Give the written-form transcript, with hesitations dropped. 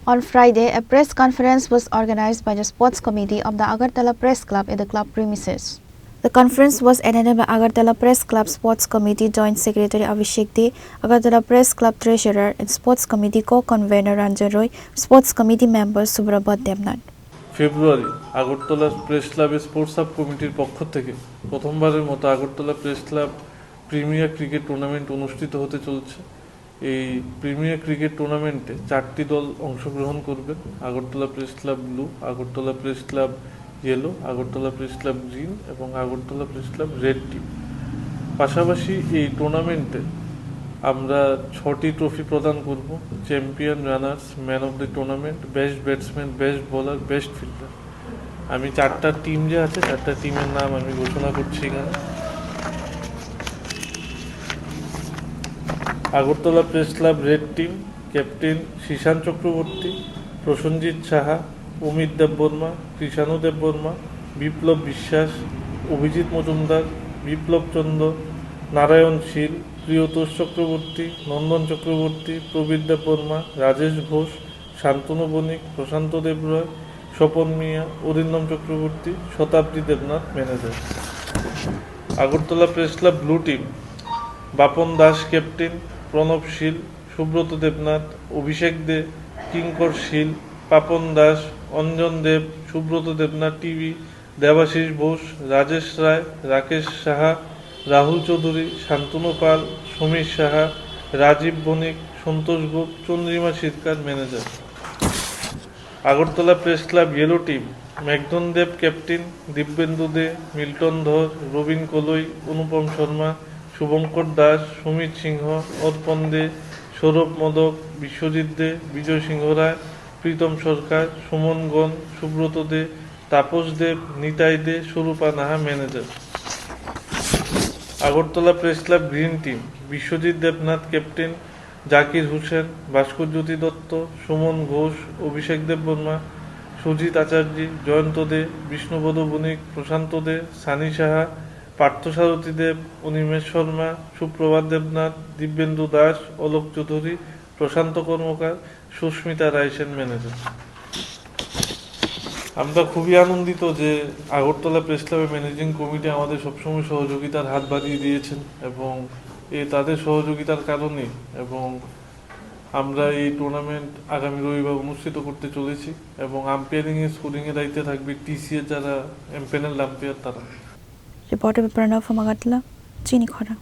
On Friday, a press conference was organized by the Sports Committee of the Agartala Press Club at the club premises. The conference was attended by Agartala Press Club Sports Committee Joint Secretary Abhishek De, Agartala Press Club Treasurer and Sports Committee Co-Convener Ranjan Roy, Sports Committee members Subrabhat Devnath. February Agartala press ক্লাবের sports sub কমিটির পক্ষ থেকে প্রথমবারের মতো Agartala press club premier cricket tournament অনুষ্ঠিত হতে চলছে। এই প্রিমিয়ার ক্রিকেট টুর্নামেন্টে 4টি দল অংশগ্রহণ করবে: Agartala press club blue, Agartala press club yellow, Agartala press club green এবং Agartala press club red team. পাশাপাশি এই টুর্নামেন্টে আমরা 6টি ট্রফি প্রদান করব: champion, runners, man of the tournament, best batsman, best bowler, best fielder. আমি 4টা টিম যে আছে 4টা টিমের নাম আমি ঘোষণা করছি এখানে। Agartala press club red team, captain Shishan Chakraborty, Prasenjit Saha, Amit Debbarma, Krishanu Debbarma, Biplab Biswas, Abhijit Majumdar, বিপ্লব চন্দ্র, নারায়ণ শীল, প্রিয়তোষ চক্রবর্তী, নন্দন চক্রবর্তী, প্রবীর দেববর্মা, রাজেশ ঘোষ, শান্তনু বণিক, প্রশান্ত দেবরয়, স্বপন মিয়া, Arindam Chakraborty, Shatabdi Debnath manager. Agartala press club blue team, Bapan Das captain, Pranab Sil, Subrata Debnath, Abhishek De, Kinkar Sil, Papan Das, Anjan Deb, Subrata Debnath TV, Debashis Bose, Rajesh Roy, Rakesh Saha, Rahul Chowdhury, Shantanu Pal, Samir Saha, Rajib Banik, Santosh Gope, Chandrima Sarkar manager. Agartala press club yellow team, Meghdan Deb captain, Dibyendu De, Milton Dhar, Rabin কলই, অনুপম শর্মা, শুভঙ্কর দাস, সুমিত সিংহ, অর্পণ দে, সৌরভ মদক, বিশ্বজিৎ দে, বিজয় সিংহ রায়, Pritam Sarkar, Suman Gan, Subrata De, Tapas Deb, Nitai De, Swarupa Naha manager. Agartala press club green team, Biswajit Debnath captain, Zakir Hossain, Bhaskarjyoti Dutta, Suman Ghosh, Abhishek Debbarma, Sujit Acharya, Joyanta De, Bishnupada Banik, Prashanta De, Sunny Saha, Parthasarathi Deb, Animesh Sharma, Suprabhat Debnath, Dibyendu Das, Alok Chowdhury, Prashanta Karmakar, Susmita Raisen manager. আমরা খুবই আনন্দিত যে আগরতলা প্রেস ক্লাবের ম্যানেজিং কমিটি আমাদের সবসময় সহযোগিতার হাত বাড়িয়ে দিয়েছেন এবং তাদের সহযোগিতার কারণে এবং আমরা এই টুর্নামেন্ট আগামী রবিবার অনুষ্ঠিত করতে চলেছি এবং আম্পায়ারিংয়ে স্কোরিংয়ের দায়িত্বে থাকবে টিসিএ যারা প্যানেল আম্পায়ার তারা। Reporter Pranav from Agartala, Chini Khora.